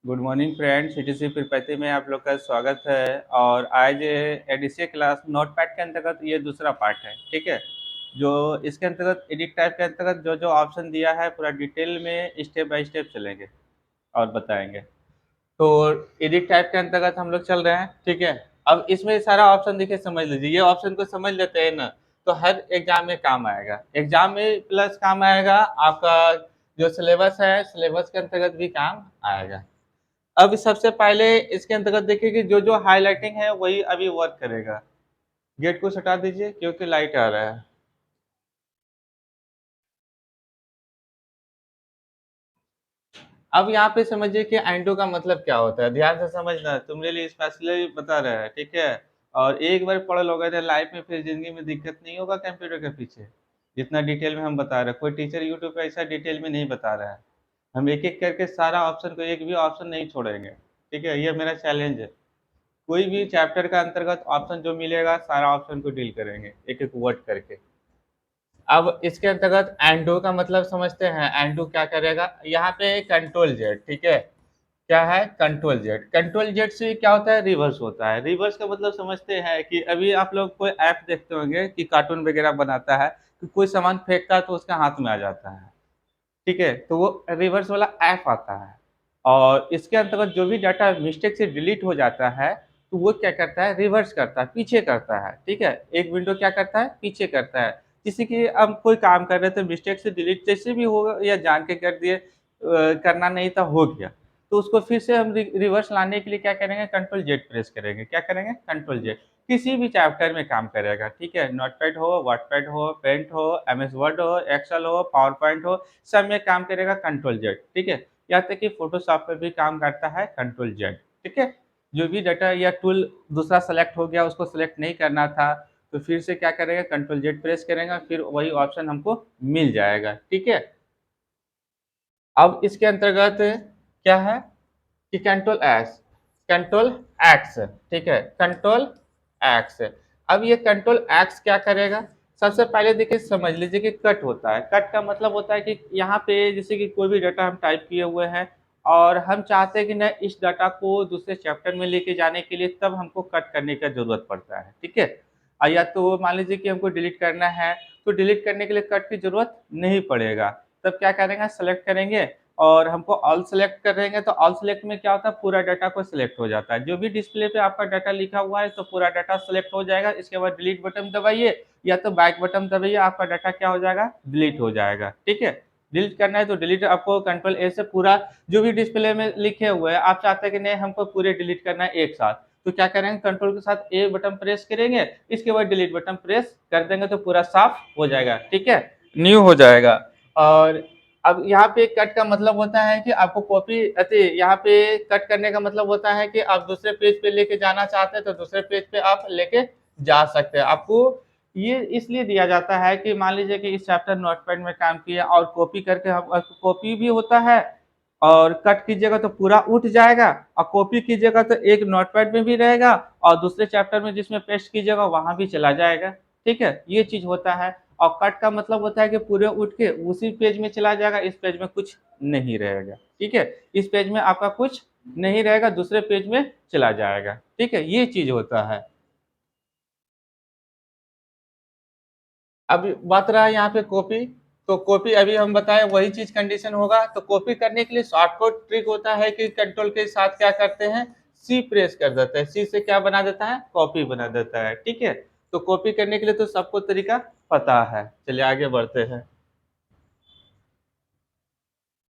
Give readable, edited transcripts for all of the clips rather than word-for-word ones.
Good morning friends, etc. Tirupati में आप लोग का स्वागत है। और आज एडीसी क्लास नोटपैड के अंतर्गत ये दूसरा पार्ट है। ठीक है, जो इसके अंतर्गत एडिट टाइप के अंतर्गत जो जो ऑप्शन दिया है पूरा डिटेल में स्टेप बाय स्टेप चलेंगे और बताएंगे। तो एडिट टाइप के अंतर्गत हम लोग चल रहे हैं। ठीक है, अब इसमें सारा ऑप्शन देखिए, समझ लीजिए। ये ऑप्शन को समझ लेते हैं ना, तो हर एग्जाम में काम आएगा। एग्जाम में प्लस काम आएगा, आपका जो सिलेबस है सिलेबस के अंतर्गत भी काम आएगा। अब सबसे पहले इसके अंतर्गत देखिए कि जो जो हाईलाइटिंग है वही अभी वर्क करेगा। गेट को हटा दीजिए क्योंकि लाइट आ रहा है। अब यहाँ पे समझिए कि एंडो का मतलब क्या होता है, ध्यान से समझना, तुम्हारे लिए स्पेशली बता रहा है। ठीक है, और एक बार पढ़ लोगे तो लाइफ में फिर जिंदगी में दिक्कत नहीं होगा कंप्यूटर के पीछे। जितना डिटेल में हम बता रहे हैं, कोई टीचर यूट्यूब पे ऐसा डिटेल में नहीं बता रहा है। हम एक एक करके सारा ऑप्शन को, एक भी ऑप्शन नहीं छोड़ेंगे। ठीक है, ये मेरा चैलेंज है। कोई भी चैप्टर का अंतर्गत ऑप्शन जो मिलेगा सारा ऑप्शन को डील करेंगे एक एक वर्ड करके। अब इसके अंतर्गत एंडो का मतलब समझते हैं। एंडो क्या करेगा, यहाँ पे कंट्रोल जेड। ठीक है, क्या है कंट्रोल जेड। कंट्रोल जेड से क्या होता है, रिवर्स होता है। रिवर्स का मतलब समझते हैं कि अभी आप लोग कोई ऐप देखते होंगे कि कार्टून वगैरह बनाता है, कि कोई सामान फेंकता है तो उसका हाथ में आ जाता है। ठीक है, तो वो रिवर्स वाला ऐप आता है। और इसके अंतर्गत जो भी डाटा मिस्टेक से डिलीट हो जाता है तो वो क्या करता है, रिवर्स करता है, पीछे करता है। ठीक है, एक विंडो क्या करता है, पीछे करता है। किसी की अब कोई काम कर रहे थे, मिस्टेक से डिलीट जैसे भी होगा या जान के कर दिए, करना नहीं था हो गया, तो उसको फिर से हम रिवर्स लाने के लिए क्या करेंगे, कंट्रोल जेड प्रेस करेंगे। क्या करेंगे, कंट्रोल जेड। किसी भी चैप्टर में काम करेगा। ठीक है, नोटपैड हो, वर्डपैड हो, पेंट हो, एमएस वर्ड हो, एक्सेल हो, पावर पॉइंट हो, सब में काम करेगा कंट्रोल जेड। ठीक है, यहाँ तक कि फोटोशॉप पे भी काम करता है कंट्रोल जेड। ठीक है, जो भी डाटा या टूल दूसरा सेलेक्ट हो गया, उसको सेलेक्ट नहीं करना था, तो फिर से क्या करेगा, कंट्रोल जेड प्रेस करेगा, फिर वही ऑप्शन हमको मिल जाएगा। ठीक है, अब इसके अंतर्गत क्या है कि कंट्रोल एक्स, कंट्रोल एक्स। ठीक है, कंट्रोल एक्स। अब ये कंट्रोल एक्स क्या करेगा, सबसे पहले देखिए समझ लीजिए कि कट होता है। कट का मतलब होता है कि यहाँ पे जैसे कि कोई भी डाटा हम टाइप किए हुए हैं और हम चाहते हैं कि न इस डाटा को दूसरे चैप्टर में लेके जाने के लिए, तब हमको कट करने का जरूरत पड़ता है। ठीक है, या तो मान लीजिए कि हमको डिलीट करना है, तो डिलीट करने के लिए कट की जरूरत नहीं पड़ेगा। तब क्या करेंगे, सेलेक्ट करेंगे और हमको ऑल सेलेक्ट करेंगे, तो ऑल सेलेक्ट में क्या होता है, पूरा डाटा को सिलेक्ट हो जाता है। जो भी डिस्प्ले पे आपका डाटा लिखा हुआ है तो पूरा डाटा सेलेक्ट हो जाएगा। इसके बाद डिलीट बटन दबाइए या तो बैक बटन दबाइए, आपका डाटा क्या हो जाएगा, डिलीट हो जाएगा। ठीक है, डिलीट करना है तो डिलीट, आपको कंट्रोल ए से पूरा जो भी डिस्प्ले में लिखे हुए हैं आप चाहते हैं कि नहीं हमको पूरे डिलीट करना है एक साथ, तो क्या करेंगे, कंट्रोल के साथ ए बटन प्रेस करेंगे, इसके बाद डिलीट बटन प्रेस कर देंगे तो पूरा साफ हो जाएगा। ठीक है, न्यू हो जाएगा। और अब यहाँ पे कट का मतलब होता है कि आपको कॉपी अति, यहाँ पे कट करने का मतलब होता है कि आप दूसरे पेज पे लेके जाना चाहते हैं तो दूसरे पेज पे आप लेके जा सकते हैं। आपको ये इसलिए दिया जाता है कि मान लीजिए कि इस चैप्टर नोटपैड में काम किया और कॉपी करके हम, कॉपी भी होता है और कट कीजिएगा तो पूरा उठ जाएगा, और कॉपी कीजिएगा तो एक नोटपैड में भी रहेगा और दूसरे चैप्टर में जिसमें पेस्ट कीजिएगा वहां भी चला जाएगा। ठीक है, ये चीज होता है। और कट का मतलब होता है कि पूरे उठ के उसी पेज में चला जाएगा, इस पेज में कुछ नहीं रहेगा। ठीक है, इस पेज में आपका कुछ नहीं रहेगा, दूसरे पेज में चला जाएगा। ठीक है, ये चीज होता है। अब बात रहा यहाँ पे कॉपी, तो कॉपी अभी हम बताए वही चीज कंडीशन होगा। तो कॉपी करने के लिए शॉर्टकट ट्रिक होता है कि कंट्रोल के साथ क्या करते हैं, सी प्रेस कर देते हैं। सी से क्या बना देता है, कॉपी बना देता है। ठीक है, तो कॉपी करने के लिए तो सबको तरीका पता है। चलिए आगे बढ़ते हैं।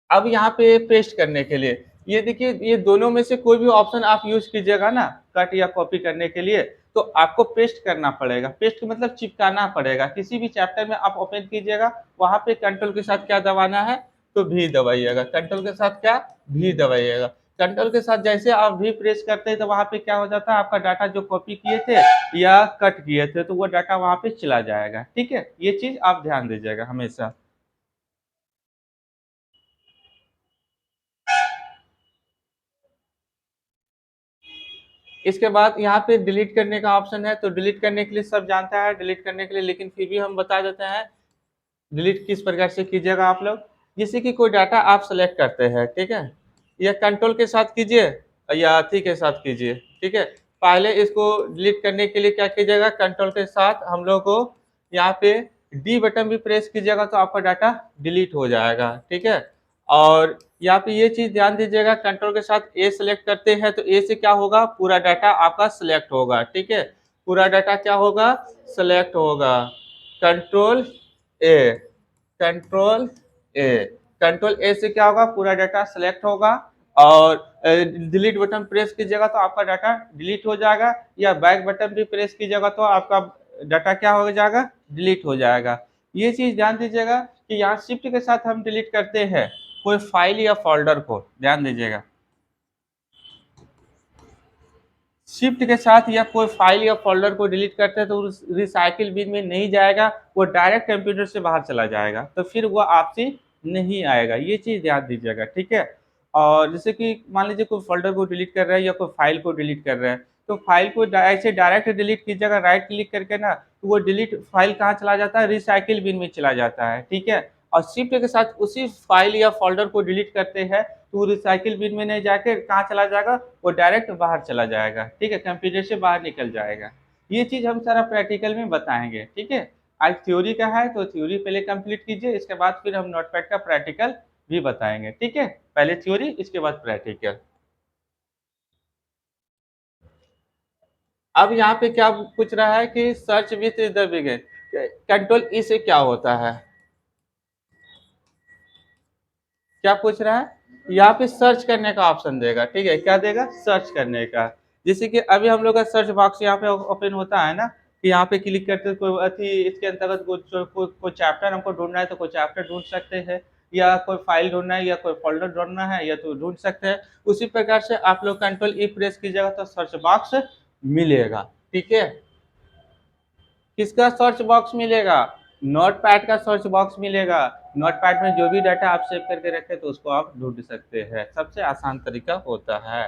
अब यहाँ पे पेस्ट करने के लिए, ये देखिए, ये दोनों में से कोई भी ऑप्शन आप यूज कीजिएगा ना, कट या कॉपी करने के लिए, तो आपको पेस्ट करना पड़ेगा। पेस्ट मतलब चिपकाना पड़ेगा। किसी भी चैप्टर में आप ओपन कीजिएगा, वहां पे कंट्रोल के साथ क्या दबाना है, तो भी दबाइएगा। कंट्रोल के साथ क्या, भी दबाइएगा। कंट्रोल के साथ जैसे आप भी प्रेस करते हैं तो वहां पे क्या हो जाता है, आपका डाटा जो कॉपी किए थे या कट किए थे तो वो डाटा वहां पे चला जाएगा। ठीक है, ये चीज आप ध्यान दीजिएगा हमेशा। इसके बाद यहाँ पे डिलीट करने का ऑप्शन है, तो डिलीट करने के लिए सब जानता है डिलीट करने के लिए, लेकिन फिर भी हम बता देते हैं डिलीट किस प्रकार से कीजिएगा आप लोग। जैसे कि कोई डाटा आप सेलेक्ट करते हैं, ठीक है, या कंट्रोल के साथ कीजिए या थी के साथ कीजिए, ठीक है। पहले इसको डिलीट करने के लिए क्या कीजिएगा, कंट्रोल के साथ हम लोग को यहाँ पे डी बटन भी प्रेस कीजिएगा तो आपका डाटा डिलीट हो जाएगा, ठीक है। और यहाँ पे ये चीज ध्यान दीजिएगा, कंट्रोल के साथ ए सिलेक्ट करते हैं तो ए से क्या होगा, पूरा डाटा आपका सिलेक्ट होगा, ठीक है। पूरा डाटा क्या होगा, सिलेक्ट होगा। कंट्रोल ए, कंट्रोल ए, कंट्रोल ए से क्या होगा, पूरा डाटा सिलेक्ट होगा। और डिलीट बटन प्रेस कीजिएगा तो आपका डाटा डिलीट हो जाएगा, या बैक बटन भी प्रेस कीजिएगा तो आपका डाटा क्या हो जाएगा, डिलीट हो जाएगा। ये चीज ध्यान दीजिएगा कि यहाँ शिफ्ट के साथ हम डिलीट करते हैं कोई फाइल या फोल्डर को, ध्यान दीजिएगा। शिफ्ट के साथ या कोई फाइल या फोल्डर को डिलीट करते हैं तो रिसाइकिल बिन में नहीं जाएगा, वो डायरेक्ट कंप्यूटर से बाहर चला जाएगा, तो फिर वो आपसे नहीं आएगा। ये चीज ध्यान दीजिएगा, ठीक है। और जैसे कि मान लीजिए कोई फोल्डर को डिलीट कर रहा है या कोई फाइल को डिलीट कर रहा है, तो फाइल को ऐसे डायरेक्ट डिलीट कीजिएगा राइट क्लिक करके ना, तो वो डिलीट फाइल कहाँ चला जाता है, रिसाइकिल बिन में चला जाता है, ठीक है। और शिफ्ट के साथ उसी फाइल या फोल्डर को डिलीट करते हैं तो वो रिसाइकिल बिन में नहीं जाके कहाँ चला जाएगा, वो डायरेक्ट बाहर चला जाएगा, ठीक है, कंप्यूटर से बाहर निकल जाएगा। ये चीज हम सारा प्रैक्टिकल में बताएंगे, ठीक है। आज थ्योरी का है तो थ्योरी पहले कंप्लीट कीजिए, इसके बाद फिर हम नोटपैड का प्रैक्टिकल भी बताएंगे, ठीक है। पहले थ्योरी, इसके बाद प्रैक्टिकल। अब यहाँ पे क्या पूछ रहा है कि search with the begin, control ई से क्या होता है, क्या पूछ रहा है, यहाँ पे सर्च करने का ऑप्शन देगा, ठीक है, क्या देगा, सर्च करने का। जैसे कि अभी हम लोग का सर्च बॉक्स यहाँ पे ओपन होता है ना, कि यहाँ पे क्लिक करते हैं कोई अथी, इसके अंतर्गत कोई चैप्टर हमको ढूंढना है तो कोई चैप्टर ढूंढ सकते हैं, या कोई फाइल ढूंढना है या कोई फोल्डर ढूंढना है या तो ढूंढ सकते हैं। उसी प्रकार से आप लोग कंट्रोल ई प्रेस कीजिएगा तो सर्च बॉक्स मिलेगा, ठीक है। किसका सर्च बॉक्स मिलेगा, नोटपैड का सर्च बॉक्स मिलेगा। नोटपैड में जो भी डाटा आप सेव करके रखे तो उसको आप ढूंढ सकते हैं, सबसे आसान तरीका होता है।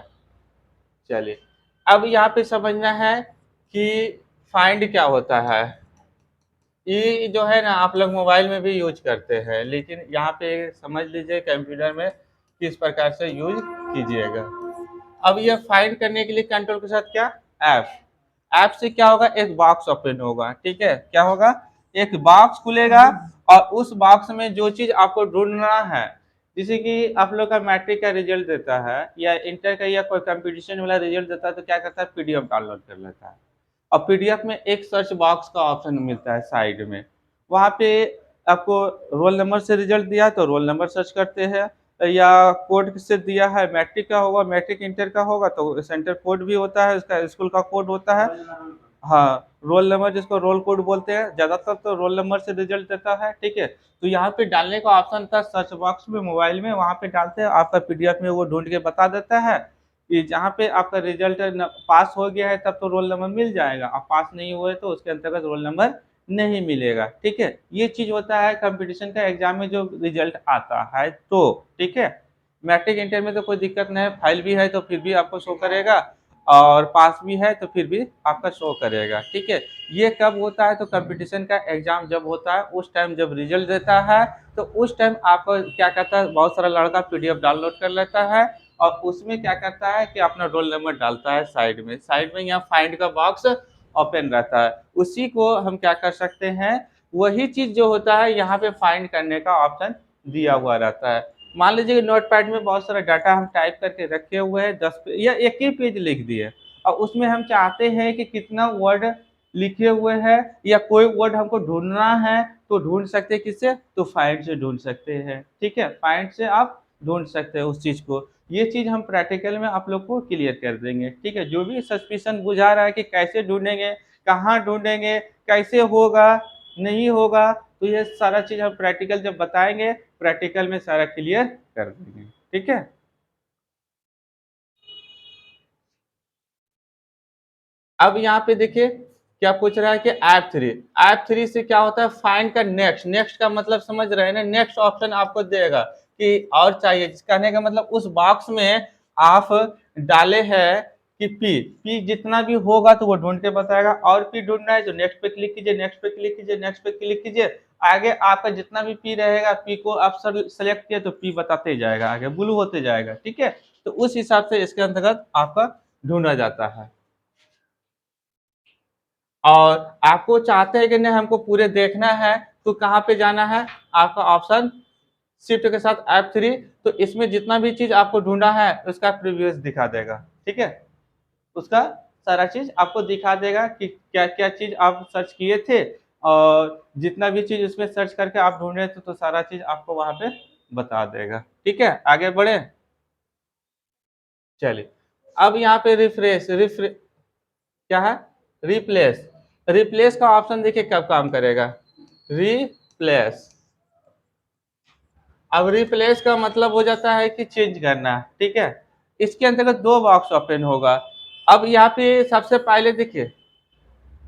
चलिए, अब यहाँ पे समझना है कि फाइंड क्या होता है। ये जो है ना आप लोग मोबाइल में भी यूज करते हैं, लेकिन यहाँ पे समझ लीजिए कंप्यूटर में किस प्रकार से यूज कीजिएगा। अब ये फाइंड करने के लिए कंट्रोल के साथ क्या, ऐप, ऐप से क्या होगा, एक बॉक्स ओपन होगा, ठीक है, क्या होगा, एक बॉक्स खुलेगा। और उस बॉक्स में जो चीज आपको ढूंढना है, जैसे कि आप लोग का मैट्रिक का रिजल्ट देता है या इंटर का या कोई कंपटीशन वाला रिजल्ट देता है तो क्या करता है, पीडीएफ डाउनलोड कर लेता है। और पीडीएफ में एक सर्च बॉक्स का ऑप्शन मिलता है साइड में, वहाँ पे आपको रोल नंबर से रिजल्ट दिया तो रोल नंबर सर्च करते हैं, या कोड से दिया है, मैट्रिक का होगा, मैट्रिक इंटर का होगा तो सेंटर कोड भी होता है, उसका स्कूल का कोड होता है। हाँ, रोल नंबर जिसको रोल कोड बोलते हैं, ज्यादातर तो रोल नंबर से रिजल्ट देता है, ठीक है। तो यहाँ पे डालने का ऑप्शन था सर्च बॉक्स में मोबाइल में, वहाँ पे डालते हैं, आपका पीडीएफ में वो ढूंढ के बता देता है कि जहाँ पे आपका रिजल्ट पास हो गया है तब तो रोल नंबर मिल जाएगा, अब पास नहीं हुए तो उसके अंतर्गत रोल नंबर नहीं मिलेगा, ठीक है। ये चीज होता है कंपटीशन का एग्जाम में जो रिजल्ट आता है तो, ठीक है। मैट्रिक इंटर में तो कोई दिक्कत नहीं है, फाइल भी है तो फिर भी आपको शो करेगा, और पास भी है तो फिर भी आपका शो करेगा, ठीक है। ये कब होता है, तो कंपटीशन का एग्जाम जब होता है उस टाइम जब रिजल्ट देता है तो उस टाइम आपको क्या कहता है, बहुत सारा लड़का पीडीएफ डाउनलोड कर लेता है और उसमें क्या करता है कि अपना रोल नंबर डालता है साइड में यहाँ फाइंड का बॉक्स ओपन रहता है, उसी को हम क्या कर सकते हैं, वही चीज जो होता है यहाँ पे फाइंड करने का ऑप्शन दिया हुआ रहता है। मान लीजिए नोटपैड में बहुत सारा डाटा हम टाइप करके रखे हुए हैं, 10 या एक ही पेज लिख दिए, और उसमें हम चाहते हैं कि कितना वर्ड लिखे हुए हैं या कोई वर्ड हमको ढूंढना है तो ढूंढ सकते हैं, किससे, तो फाइंड से ढूंढ सकते हैं, ठीक है। फाइंड से आप ढूंढ सकते हैं उस चीज को। ये चीज हम प्रैक्टिकल में आप लोग को क्लियर कर देंगे, ठीक है। जो भी सस्पिशन बुझा रहा है कि कैसे ढूंढेंगे, कहाँ ढूंढेंगे, कैसे होगा, नहीं होगा, तो ये सारा चीज हम प्रैक्टिकल जब बताएंगे, प्रैक्टिकल में सारा क्लियर कर देंगे, ठीक है। अब यहाँ पे देखिए क्या पूछ रहा है कि ऐप 3 से क्या होता है, फाइंड का नेक्स्ट, नेक्स्ट का मतलब समझ रहे हैं ना, नेक्स्ट ऑप्शन आपको देगा कि और चाहिए, कहने का मतलब उस बॉक्स में आप डाले हैं कि पी, पी जितना भी होगा तो वो ढूंढ के बताएगा, और पी ढूंढना है तो नेक्स्ट पे क्लिक कीजिए, नेक्स्ट पे क्लिक कीजिए, नेक्स्ट पे क्लिक कीजिए, आगे आपका जितना भी पी रहेगा, पी को आप सेलेक्ट किए तो पी बताते ही जाएगा, आगे ब्लू होते जाएगा, ठीक है। तो उस हिसाब से इसके अंतर्गत आपका ढूंढा जाता है। और आपको चाहते हैं कि नहीं हमको पूरे देखना है, तो कहाँ पे जाना है, आपका ऑप्शन शिफ्ट के साथ F3। तो इसमें जितना भी चीज आपको ढूंढा है उसका प्रीवियस दिखा देगा, ठीक है। उसका सारा चीज आपको दिखा देगा कि क्या क्या चीज आप सर्च किए थे, और जितना भी चीज उसमें सर्च करके आप ढूंढे थे तो सारा चीज आपको वहां पे बता देगा, ठीक है। आगे बढ़े, चलिए। अब यहाँ पे रिफ्रेश क्या है, रिप्लेस। रिप्लेस का ऑप्शन देखिए कब काम करेगा, रिप्लेस। अब रिप्लेस का मतलब हो जाता है कि चेंज करना, ठीक है। इसके अंतर्गत दो बॉक्स ओपन होगा। अब यहाँ पे सबसे पहले देखिए,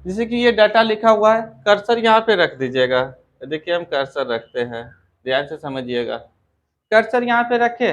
जैसे कि ये डाटा लिखा हुआ है, कर्सर यहाँ पे रख दीजिएगा। देखिए हम कर्सर रखते हैं, ध्यान से समझिएगा। कर्सर यहाँ पे रखे,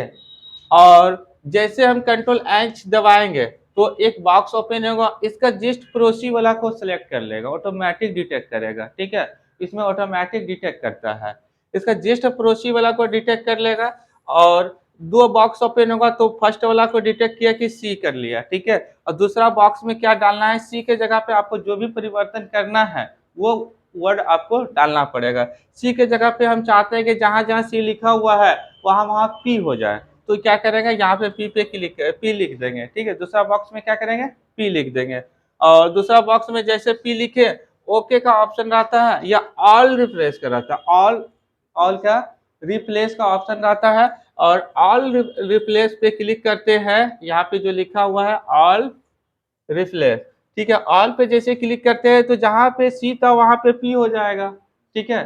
और जैसे हम कंट्रोल एच दबाएंगे तो एक बॉक्स ओपन होगा, इसका जस्ट पड़ोसी वाला को सिलेक्ट कर लेगा, ऑटोमेटिक डिटेक्ट करेगा, ठीक है। इसमें ऑटोमेटिक डिटेक्ट करता है, इसका जस्ट पड़ोसी वाला को डिटेक्ट कर लेगा। और दो बॉक्स ओपन होगा तो फर्स्ट वाला को डिटेक्ट किया कि सी कर लिया, ठीक है। और दूसरा बॉक्स में क्या डालना है, सी के जगह पे आपको जो भी परिवर्तन करना है वो वर्ड आपको डालना पड़ेगा। सी के जगह पे हम चाहते हैं कि जहां जहां सी लिखा हुआ है वहां वहां पी हो जाए, तो क्या करेंगे यहाँ पे पी पे क्लिक, पी लिख देंगे, ठीक है। दूसरा बॉक्स में क्या करेंगे, पी लिख देंगे। और दूसरा बॉक्स में जैसे पी लिखे, ओके का ऑप्शन रहता है या ऑल रिप्लेस का रहता है, ऑल का रिप्लेस का ऑप्शन रहता है। और ऑल रिप्लेस पे क्लिक करते हैं, यहाँ पे जो लिखा हुआ है ऑल रिप्लेस, ठीक है। ऑल पे जैसे क्लिक करते हैं तो जहां पे सी था वहां पे पी हो जाएगा, ठीक है।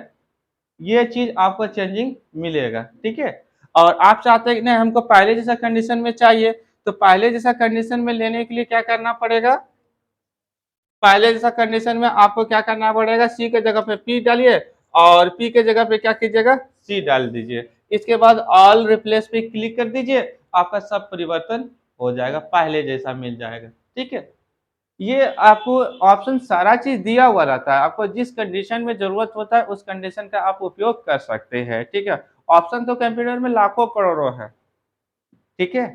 ये चीज आपको चेंजिंग मिलेगा, ठीक है। और आप चाहते हैं कि नहीं हमको पहले जैसा कंडीशन में चाहिए, तो पहले जैसा कंडीशन में लेने के लिए क्या करना पड़ेगा, पहले जैसा कंडीशन में आपको क्या करना पड़ेगा, सी के जगह पे पी डालिए, और पी के जगह पे क्या कीजिएगा, सी डाल दीजिए। इसके बाद ऑल रिप्लेस पे क्लिक कर दीजिए, आपका सब परिवर्तन हो जाएगा, पहले जैसा मिल जाएगा, ठीक है। ये आपको ऑप्शन सारा चीज दिया हुआ रहता है, आपको जिस कंडीशन में जरूरत होता है उस कंडीशन का आप उपयोग कर सकते हैं, ठीक है। ऑप्शन तो कंप्यूटर में लाखों करोड़ों है, ठीक है।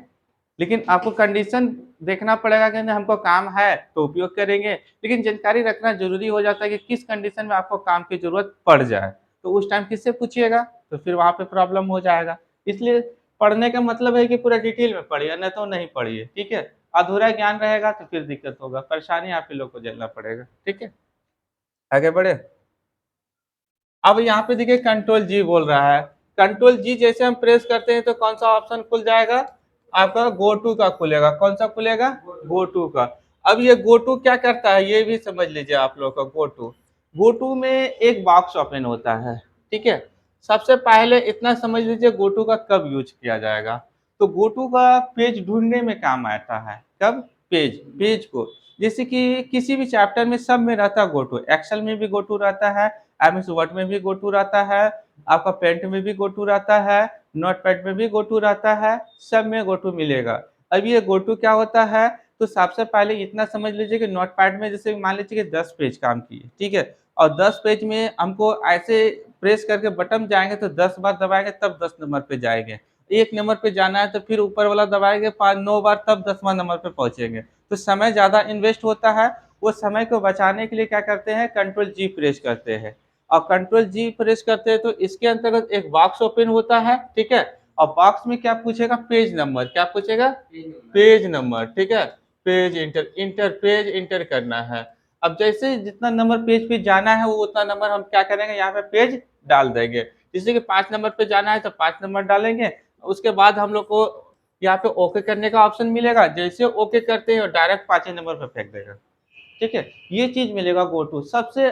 लेकिन आपको कंडीशन देखना पड़ेगा कि नहीं हमको काम है तो उपयोग करेंगे, लेकिन जानकारी रखना जरूरी हो जाता है कि किस कंडीशन में आपको काम की जरूरत पड़ जाए, तो उस टाइम किससे पूछिएगा, तो फिर वहां पे प्रॉब्लम हो जाएगा। इसलिए पढ़ने का मतलब है कि पूरा डिटेल में पढ़िए, नहीं तो नहीं पढ़िए, ठीक है। अधूरा ज्ञान रहेगा तो फिर दिक्कत होगा, परेशानी आप ही लोग को झेलना पड़ेगा, ठीक है। आगे बढ़े। अब यहाँ पे देखिए कंट्रोल जी बोल रहा है, कंट्रोल जी जैसे हम प्रेस करते हैं तो कौन सा ऑप्शन खुल जाएगा, आपका गो टू का खुलेगा। कौन सा खुलेगा, गो टू का। अब ये गो टू क्या करता है ये भी समझ लीजिए आप लोग का। गो टू में एक बॉक्स ओपन होता है, ठीक है। सबसे पहले इतना समझ लीजिए गो टू का कब यूज किया जाएगा, तो गो टू का पेज ढूंढने में काम आता है, कब, पेज को। जैसे कि किसी भी चैप्टर में सब में रहता है गो टू, एक्सेल में भी गो टू रहता है, एमएस वर्ड में भी गो टू रहता है, आपका पेंट में भी गो टू रहता है, नोटपैड में भी गो टू रहता है, सब में गो टू मिलेगा। अब ये गो टू क्या होता है, तो सबसे पहले इतना समझ लीजिए कि नोटपैड में जैसे मान लीजिए कि 10 पेज काम किए, ठीक है। और 10 पेज में हमको ऐसे प्रेस करके बटन जाएंगे तो 10 बार दबाएंगे तब 10 नंबर पे जाएंगे, एक नंबर पे जाना है तो फिर ऊपर वाला दबाएंगे 5-9 बार तब 10वां नंबर पे पहुंचेंगे, तो समय ज्यादा इन्वेस्ट होता है। वो समय को बचाने के लिए क्या करते हैं, कंट्रोल जी प्रेस करते हैं। और कंट्रोल जी प्रेस करते हैं तो इसके अंतर्गत एक बॉक्स ओपन होता है, ठीक है। और बॉक्स में क्या पूछेगा, पेज नंबर, क्या पूछेगा, पेज नंबर, ठीक है। पेज इंटर पेज इंटर करना है। अब जैसे जितना नंबर पेज पे जाना है वो उतना नंबर हम क्या करेंगे, यहाँ पे पेज डाल देंगे। जैसे कि 5 नंबर पे जाना है तो 5 नंबर डालेंगे। उसके बाद हम लोग को यहाँ पे ओके करने का ऑप्शन मिलेगा, जैसे ओके करते हैं डायरेक्ट 5 नंबर पे फेंक देगा, ठीक है। ये चीज मिलेगा गो टू, सबसे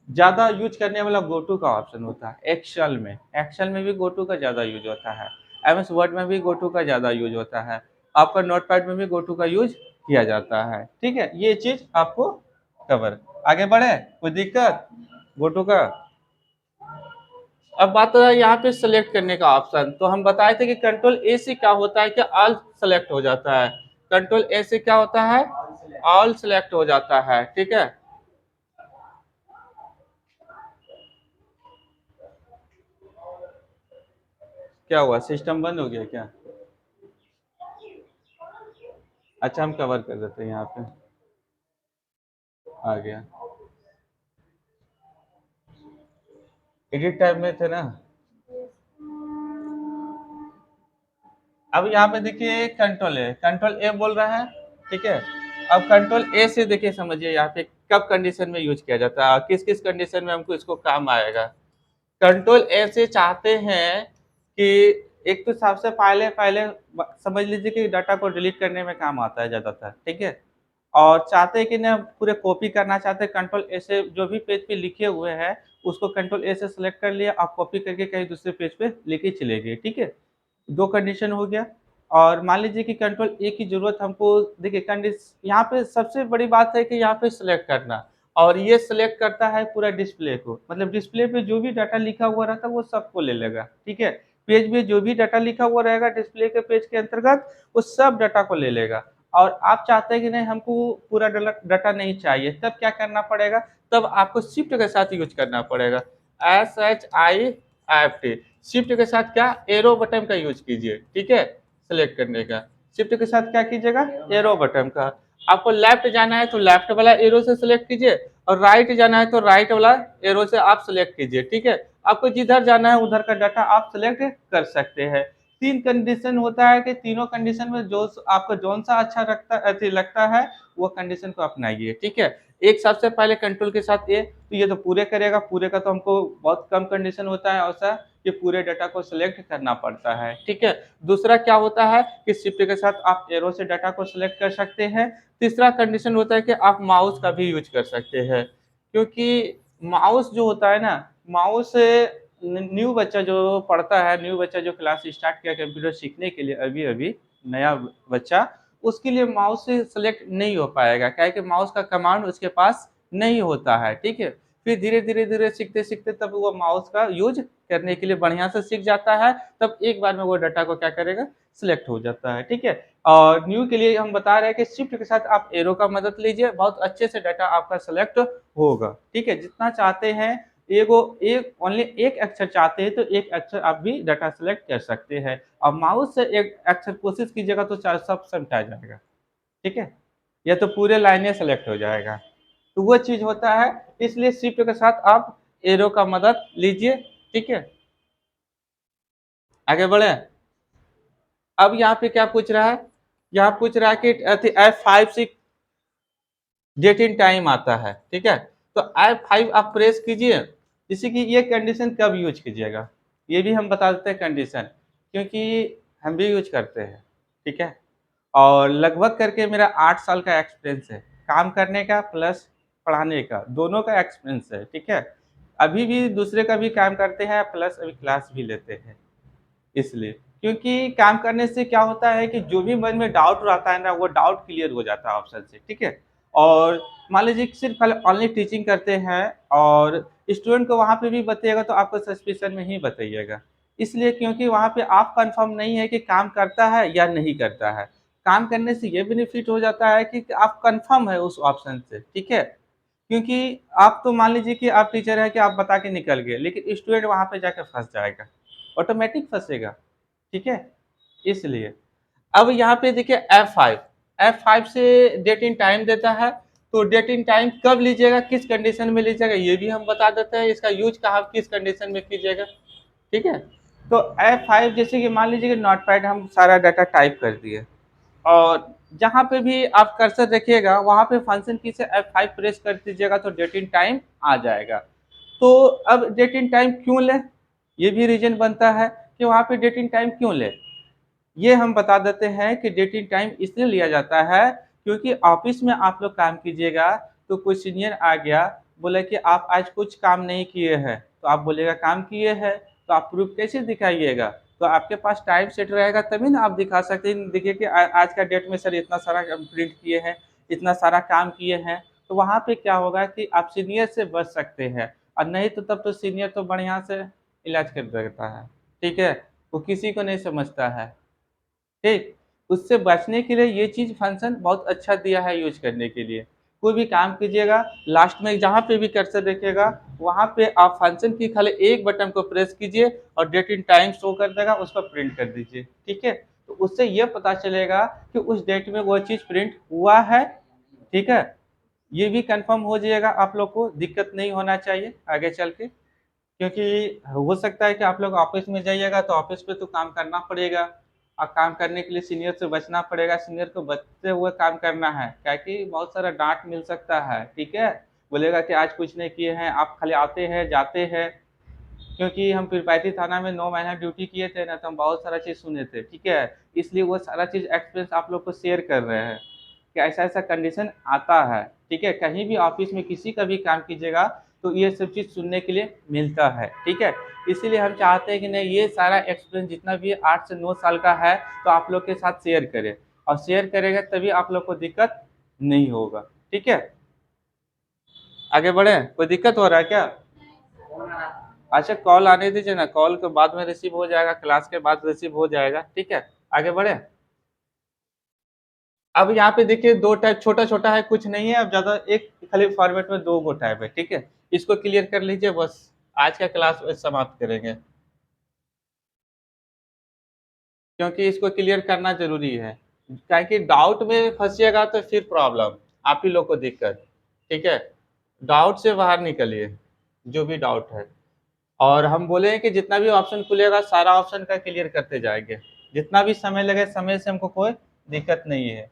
ज्यादा यूज करने वाला गोटू का ऑप्शन होता है। एक्सेल में भी गोटू का ज्यादा यूज होता है, एमएस वर्ड में भी गोटू का ज्यादा यूज होता है, आपका नोटपैड में भी गोटू का यूज किया जाता है, ठीक है। ये चीज आपको कवर। आगे बढ़े, कोई दिक्कत गोटू का। अब बात है यहाँ पे सेलेक्ट करने का ऑप्शन, तो हम बताए थे कि कंट्रोल ए से क्या होता है कि ऑल सेलेक्ट हो जाता है, कंट्रोल ए से क्या होता है, ऑल सेलेक्ट हो जाता है, ठीक है। क्या हुआ, सिस्टम बंद हो गया क्या? अच्छा, हम कवर कर देते हैं यहाँ पे। आ गया। एडिट टैब में थे ना? अब यहाँ पे देखिए कंट्रोल ए, कंट्रोल ए बोल रहा है। ठीक है। अब कंट्रोल ए से देखिए, समझिए यहाँ पे कब कंडीशन में यूज किया जाता है, किस किस कंडीशन में हमको इसको काम आएगा। कंट्रोल ए से चाहते हैं कि एक तो सबसे पहले पहले समझ लीजिए कि डाटा को डिलीट करने में काम आता है ज़्यादातर। ठीक है। और चाहते हैं कि ना पूरे कॉपी करना चाहते हैं, कंट्रोल ए से जो भी पेज पे लिखे हुए हैं उसको कंट्रोल ए से सिलेक्ट कर लिया, आप कॉपी करके कहीं दूसरे पेज पे लेके चले गए। ठीक है। दो कंडीशन हो गया। और मान लीजिए कि कंट्रोल ए की ज़रूरत हमको, देखिए यहाँ पे सबसे बड़ी बात है कि यहाँ पे सिलेक्ट करना, और ये सिलेक्ट करता है पूरा डिस्प्ले को, मतलब डिस्प्ले पे जो भी डाटा लिखा हुआ रहता है वो सबको ले लेगा। ठीक है। पेज में जो भी डाटा लिखा हुआ रहेगा डिस्प्ले के पेज के अंतर्गत, वो सब डाटा को ले लेगा। और आप चाहते हैं कि नहीं हमको पूरा डाटा नहीं चाहिए, तब क्या करना पड़ेगा? तब आपको शिफ्ट के साथ यूज करना पड़ेगा। SHIFT, शिफ्ट के साथ क्या, एरो बटन का यूज कीजिए। ठीक है। सेलेक्ट करने का, शिफ्ट के साथ क्या कीजिएगा, एरो बटन का। आपको लेफ्ट जाना है तो लेफ्ट वाला एरो से सिलेक्ट कीजिए, और राइट जाना है तो राइट वाला एरो से आप सिलेक्ट कीजिए। ठीक है। आपको जिधर जाना है उधर का डाटा आप सिलेक्ट कर सकते हैं। तीन कंडीशन होता है कि तीनों कंडीशन में जो आपको जौन सा अच्छा लगता है वो कंडीशन को अपनाइए। ठीक है। एक सबसे पहले कंट्रोल के साथ ए, तो ये तो पूरे करेगा, पूरे का तो हमको बहुत कम कंडीशन होता है ऐसा कि पूरे डाटा को सिलेक्ट करना पड़ता है। ठीक है। दूसरा क्या होता है कि शिफ्ट के साथ आप एरो से डाटा को सिलेक्ट कर सकते हैं। तीसरा कंडीशन होता है कि आप माउस का भी यूज कर सकते हैं, क्योंकि माउस जो होता है ना, माउस न्यू बच्चा जो पढ़ता है, न्यू बच्चा जो क्लास स्टार्ट किया कंप्यूटर सीखने के लिए, अभी अभी नया बच्चा, उसके लिए माउस से सेलेक्ट नहीं हो पाएगा, क्या है कि माउस का कमांड उसके पास नहीं होता है। ठीक है। फिर धीरे धीरे धीरे सीखते सीखते तब वो माउस का यूज करने के लिए बढ़िया से सीख जाता है, तब एक बार में वो डाटा को क्या करेगा, सिलेक्ट हो जाता है। ठीक है। और न्यू के लिए हम बता रहे हैं कि शिफ्ट के साथ आप एरो का मदद लीजिए, बहुत अच्छे से डाटा आपका सेलेक्ट होगा। ठीक है। जितना चाहते हैं, एगो एक ओनली एक अक्षर चाहते हैं तो एक अक्षर आप भी डाटा सेलेक्ट कर सकते हैं, और माउस से एक अक्षर कोशिश कीजिएगा तो चार सब समझा जाएगा। ठीक है। या तो पूरे लाइनें सेलेक्ट हो जाएगा, तो वो चीज़ होता है। इसलिए शिफ्ट के साथ आप एरो का मदद लीजिए। ठीक है। आगे बढ़े। अब यहाँ पे क्या पूछ रहा है, यहाँ पूछ रहा है कि F5 से डेट इन टाइम आता है। ठीक है। तो F5 आप प्रेस कीजिए, जैसे कि ये कंडीशन कब यूज कीजिएगा ये भी हम बता देते हैं कंडीशन, क्योंकि हम भी यूज करते हैं। ठीक है। और लगभग करके मेरा 8 साल का एक्सपीरियंस है, काम करने का प्लस पढ़ाने का, दोनों का एक्सपीरियंस है। ठीक है। अभी भी दूसरे का भी काम करते हैं प्लस अभी क्लास भी लेते हैं, इसलिए क्योंकि काम करने से क्या होता है कि जो भी मन में डाउट रहता है ना, वो डाउट क्लियर हो जाता है ऑप्शन से। ठीक है। और मान लीजिए कि सिर्फ ऑनली टीचिंग करते हैं और स्टूडेंट को वहाँ पे भी बताइएगा तो आपको सस्पिशन में ही बताइएगा, इसलिए क्योंकि वहाँ पे आप कंफर्म नहीं है कि काम करता है या नहीं करता है। काम करने से ये बेनिफिट हो जाता है कि आप कंफर्म है उस ऑप्शन से। ठीक है। क्योंकि आप तो मान लीजिए कि आप टीचर है कि आप बता के निकल गए, लेकिन स्टूडेंट वहाँ पे जाके फंस जाएगा, ऑटोमेटिक फंसेगा। ठीक है। इसलिए अब यहाँ पे देखिए F5 से डेट इन टाइम देता है, तो डेट इन टाइम कब लीजिएगा, किस कंडीशन में लीजिएगा ये भी हम बता देते हैं, इसका यूज कहाँ किस कंडीशन में कीजिएगा। ठीक है। तो F5 जैसे कि मान लीजिए कि नोटपैड हम सारा डाटा टाइप कर दिए, और जहाँ पे भी आप कर्सर रखिएगा वहाँ पे फंक्शन की से F5 प्रेस कर दीजिएगा तो डेट इन टाइम आ जाएगा। तो अब डेट इन टाइम क्यों लें, ये भी रीजन बनता है कि वहाँ पे डेट इन टाइम क्यों लें। ये हम बता देते हैं कि डेट इन टाइम इसलिए लिया जाता है क्योंकि ऑफिस में आप लोग काम कीजिएगा, तो कोई सीनियर आ गया, बोला कि आप आज कुछ काम नहीं किए हैं, तो आप बोलिएगा काम किए हैं, तो आप प्रूफ कैसे दिखाइएगा, तो आपके पास टाइम सेट रहेगा तभी ना आप दिखा सकते हैं, देखिए कि आज का डेट में सर इतना सारा प्रिंट किए हैं, इतना सारा काम किए हैं। तो वहाँ पे क्या होगा कि आप सीनियर से बच सकते हैं, और नहीं तो तब तो सीनियर तो बढ़िया से इलाज कर देता है। ठीक है। वो किसी को नहीं समझता है। ठीक। उससे बचने के लिए ये चीज़ फंक्शन बहुत अच्छा दिया है यूज करने के लिए। कोई भी काम कीजिएगा, लास्ट में जहाँ पे भी कर्सर रखिएगा वहाँ पे आप फंक्शन की खाली एक बटन को प्रेस कीजिए और डेट इन टाइम शो कर देगा, उसको प्रिंट कर दीजिए। ठीक है, तो उससे ये पता चलेगा कि उस डेट में वो चीज़ प्रिंट हुआ है। ठीक है, ये भी कंफर्म हो जाएगा, आप लोग को दिक्कत नहीं होना चाहिए आगे चल के। क्योंकि हो सकता है कि आप लोग ऑफिस में जाइएगा तो ऑफिस पे तो काम करना पड़ेगा और काम करने के लिए सीनियर से बचना पड़ेगा, सीनियर को बचते हुए काम करना है, क्या कि बहुत सारा डांट मिल सकता है। ठीक है, बोलेगा कि आज कुछ नहीं किए हैं, आप खाली आते हैं जाते हैं। क्योंकि हम पीरपैंती थाना में 9 महीना ड्यूटी किए थे ना, तो हम बहुत सारा चीज़ सुने थे। ठीक है, इसलिए वो सारा चीज़ एक्सपीरियंस आप लोग को शेयर कर रहे हैं कि ऐसा ऐसा कंडीशन आता है। ठीक है, कहीं भी ऑफिस में किसी का भी काम कीजिएगा तो ये सब चीज़ सुनने के लिए मिलता है। ठीक है, इसीलिए हम चाहते हैं कि नहीं, ये सारा एक्सपीरियंस जितना भी 8 से 9 साल का है तो आप लोग के साथ शेयर करें, और शेयर करेगा तभी आप लोग को दिक्कत नहीं होगा। ठीक है, आगे बढ़े, कोई दिक्कत हो रहा है क्या? अच्छा, कॉल आने दीजिए ना, कॉल के बाद में रिसीव हो जाएगा, क्लास के बाद रिसीव हो जाएगा। ठीक है, आगे बढ़े। अब यहाँ पे देखिए दो टाइप, छोटा छोटा है, कुछ नहीं है, अब ज्यादा एक खाली फॉर्मेट में दो गो टाइप है। ठीक है, इसको क्लियर कर लीजिए, बस आज का क्लास समाप्त करेंगे, क्योंकि इसको क्लियर करना जरूरी है। क्या कि डाउट में फंसिएगा तो फिर प्रॉब्लम, आप ही लोग को दिक्कत। ठीक है, डाउट से बाहर निकलिए, जो भी डाउट है। और हम बोले हैं कि जितना भी ऑप्शन खुलेगा सारा ऑप्शन का क्लियर करते जाएंगे, जितना भी समय लगे, समय से हमको कोई दिक्कत नहीं है।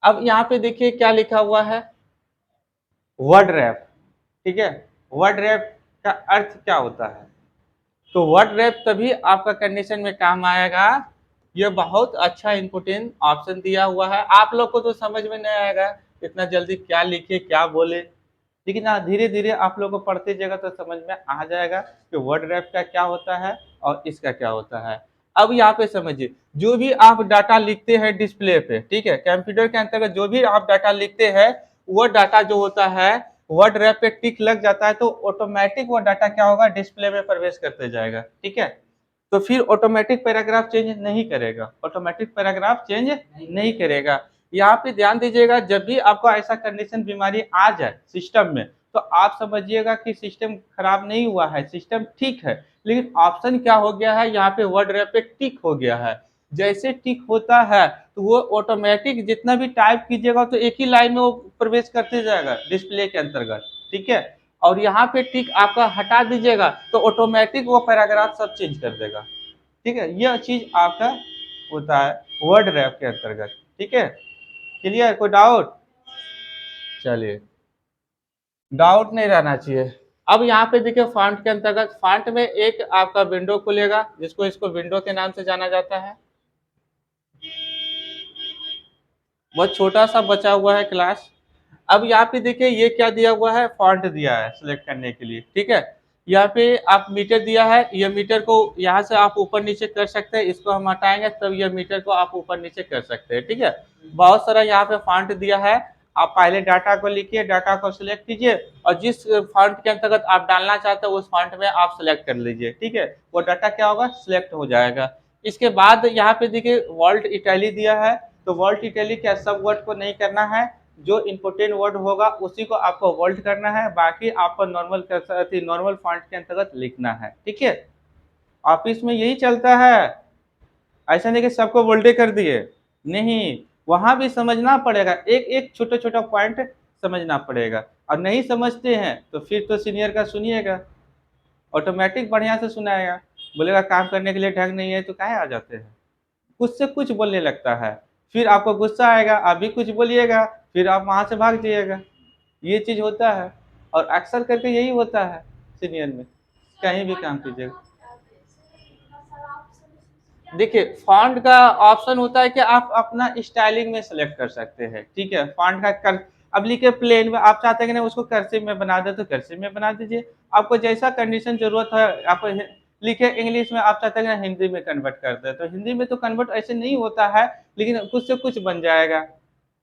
अब यहाँ पे देखिए क्या लिखा हुआ है, वर्ड रैप। ठीक है, वर्ड रैप का अर्थ क्या होता है? तो वर्ड रैप तभी आपका कंडीशन में काम आएगा, ये बहुत अच्छा इंपोर्टेंट ऑप्शन दिया हुआ है। आप लोग को तो समझ में नहीं आएगा इतना जल्दी क्या लिखे क्या बोले, लेकिन हाँ धीरे धीरे आप लोग को पढ़ते जाएगा तो समझ में आ जाएगा कि वर्ड रैप का क्या होता है और इसका क्या होता है। अब यहाँ पे समझिए, जो भी आप डाटा लिखते हैं डिस्प्ले पे, ठीक है, कंप्यूटर के अंतर्गत जो भी आप डाटा लिखते हैं, वो डाटा जो होता है वर्ड रैप पे टिक लग जाता है तो ऑटोमेटिक वो डाटा क्या होगा, डिस्प्ले में प्रवेश करते जाएगा। ठीक है, तो फिर ऑटोमेटिक पैराग्राफ चेंज नहीं करेगा, ऑटोमेटिक पैराग्राफ चेंज नहीं करेगा। यहाँ पे ध्यान दीजिएगा, जब भी आपको ऐसा कंडीशन बीमारी आ जाए सिस्टम में, तो आप समझिएगा कि सिस्टम खराब नहीं हुआ है, सिस्टम ठीक है, लेकिन ऑप्शन क्या हो गया है, यहाँ पे वर्ड रैप पे टिक हो गया है। जैसे टिक होता है तो वो ऑटोमेटिक जितना भी टाइप कीजिएगा तो एक ही लाइन में वो प्रवेश करते जाएगा डिस्प्ले के अंतर्गत। ठीक है, और यहाँ पे टिक आपका हटा दीजिएगा तो ऑटोमेटिक वो पैराग्राफ सब चेंज कर देगा। ठीक है, यह चीज आपका होता है वर्ड रैप के अंतर्गत। ठीक है, क्लियर, कोई डाउट? चलिए, डाउट नहीं रहना चाहिए। अब यहाँ पे देखिए फॉन्ट के अंतर्गत, फॉन्ट में एक आपका विंडो खुलेगा जिसको इसको विंडो के नाम से जाना जाता है। बहुत छोटा सा बचा हुआ है क्लास। अब यहाँ पे देखिए ये क्या दिया हुआ है, फॉन्ट दिया है सिलेक्ट करने के लिए। ठीक है, यहाँ पे आप मीटर दिया है, ये मीटर को यहाँ से आप ऊपर नीचे कर सकते हैं, इसको हम हटाएंगे तब ये मीटर को आप ऊपर नीचे कर सकते हैं। ठीक है, बहुत सारा यहाँ पे फॉन्ट दिया है। आप पहले डाटा को लिखिए, डाटा को सिलेक्ट कीजिए और जिस फॉन्ट के अंतर्गत आप डालना चाहते हैं उस फॉन्ट में आप सिलेक्ट कर लीजिए। ठीक है, वो डाटा क्या होगा, सिलेक्ट हो जाएगा। इसके बाद यहाँ पे देखिए वर्ल्ड इटैली दिया है, तो वर्ल्ड इटैली क्या, सब वर्ड को नहीं करना है, जो इम्पोर्टेंट वर्ड होगा उसी को आपको वर्ल्ड करना है, बाकी आपको नॉर्मल फॉन्ट के अंतर्गत लिखना है। ठीक है, ऑफिस में यही चलता है, ऐसा नहीं कि सबको वर्ल्डे कर दिए, नहीं, वहां भी समझना पड़ेगा, एक एक छोटा छोटा पॉइंट समझना पड़ेगा। और नहीं समझते हैं तो फिर तो सीनियर का सुनिएगा, ऑटोमेटिक बढ़िया से सुनाएगा। बोलेगा काम करने के लिए ढंग नहीं है तो काहे आ जाते हैं, कुछ से कुछ बोलने लगता है, फिर आपको गुस्सा आएगा, आप भी कुछ बोलिएगा, फिर आप वहां से भाग जाइएगा। ये चीज होता है, और अक्सर करके यही होता है सीनियर में, कहीं भी काम कीजिएगा। देखिए फॉन्ट का ऑप्शन होता है कि आप अपना स्टाइलिंग में सेलेक्ट कर सकते हैं। ठीक है, फॉन्ट का कर, अब लिखे प्लेन में, आप चाहते हैं कि नहीं उसको कर्सिव में बना दे तो कर्सिव में बना दीजिए, आपको जैसा कंडीशन जरूरत है। आप लिखे इंग्लिश में, आप चाहते हैं कि हिंदी में कन्वर्ट कर दे तो हिंदी में तो कन्वर्ट ऐसे नहीं होता है, लेकिन कुछ से कुछ बन जाएगा।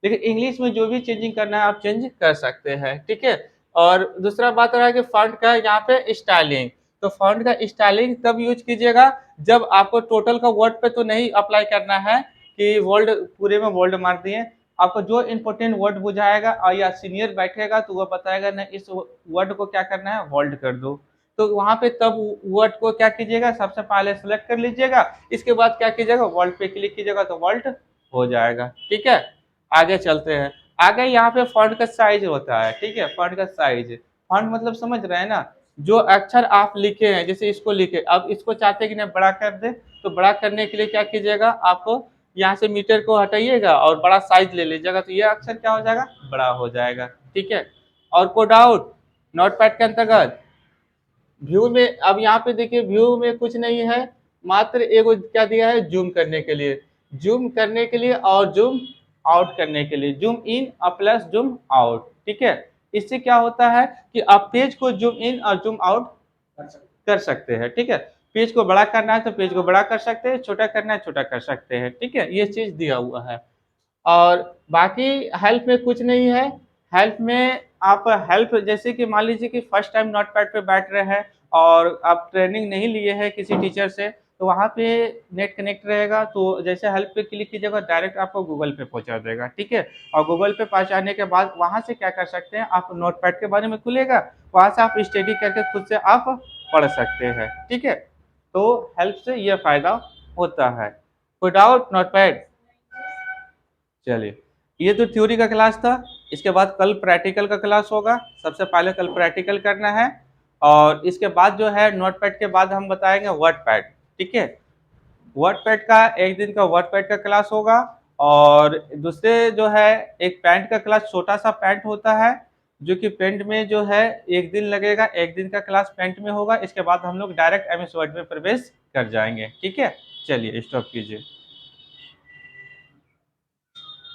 लेकिन इंग्लिश में जो भी चेंजिंग करना है आप चेंज कर सकते हैं। ठीक है, और दूसरा बात रहा है कि फॉन्ट का यहाँ पे स्टाइलिंग, तो फॉन्ट का स्टाइलिंग तब यूज कीजिएगा जब आपको टोटल का वर्ड पे तो नहीं अप्लाई करना है कि वर्ल्ड पूरे में वर्ल्ड मार दिए, आपको जो इंपॉर्टेंट वर्ड बुझाएगा और या सीनियर बैठेगा तो वो बताएगा ना इस वर्ड को क्या करना है, होल्ड कर दो। तो वहां पे तब वर्ड को क्या कीजिएगा, सबसे पहले सेलेक्ट कर लीजिएगा, इसके बाद क्या कीजिएगा, वर्ल्ड पे क्लिक कीजिएगा तो वर्ल्ड हो जाएगा। ठीक है, आगे चलते हैं। आगे यहाँ पे फॉन्ट का साइज होता है। ठीक है, फॉन्ट का साइज, फॉन्ट मतलब समझ रहे हैं ना, जो अक्षर आप लिखे हैं, जैसे इसको लिखे, अब इसको चाहते हैं कि नहीं बड़ा कर दे, तो बड़ा करने के लिए क्या कीजिएगा, आपको यहाँ से मीटर को हटाइएगा और बड़ा साइज ले लीजिएगा, तो ये अक्षर क्या हो जाएगा, बड़ा हो जाएगा। ठीक है, और कोड आउट नोटपैड के अंतर्गत व्यू में, अब यहाँ पे देखिए व्यू में कुछ नहीं है, मात्र एगो क्या दिया है, जूम करने के लिए, जूम करने के लिए और जूम आउट करने के लिए, जूम इन और प्लस जूम आउट। ठीक है, इससे क्या होता है कि आप पेज को जूम इन और जूम आउट कर सकते हैं। ठीक है, पेज को बड़ा करना है तो पेज को बड़ा कर सकते हैं, छोटा करना है छोटा कर सकते हैं। ठीक है, ये चीज दिया हुआ है। और बाकी हेल्प में कुछ नहीं है। हेल्प में आप हेल्प जैसे कि मान लीजिए कि फर्स्ट टाइम नोटपैड पे बैठ रहे हैं और आप ट्रेनिंग नहीं लिए हैं किसी टीचर से, तो वहाँ पे नेट कनेक्ट रहेगा, तो जैसे हेल्प पे क्लिक कीजिएगा डायरेक्ट आपको गूगल पे पहुँचा देगा। ठीक है, और गूगल पे पहुँचाने के बाद वहाँ से क्या कर सकते हैं, आप नोटपैड के बारे में खुलेगा, वहाँ से आप स्टडी करके खुद से आप पढ़ सकते हैं। ठीक है, तो हेल्प से ये फायदा होता है। विदाउट नोटपैड, चलिए, ये तो थ्योरी का क्लास था। इसके बाद कल प्रैक्टिकल का क्लास होगा। सबसे पहले कल प्रैक्टिकल करना है, और इसके बाद जो है नोटपैड के बाद हम बताएंगे वर्डपैड। ठीक है, वर्डपैड का एक दिन का वर्डपैड का क्लास होगा, और दूसरे जो है एक पैंट का क्लास, छोटा सा पैंट होता है जो कि पेंट में जो है एक दिन लगेगा, एक दिन का क्लास पेंट में होगा। इसके बाद हम लोग डायरेक्ट एमएस वर्ड में प्रवेश कर जाएंगे। ठीक है, चलिए स्टॉप कीजिए।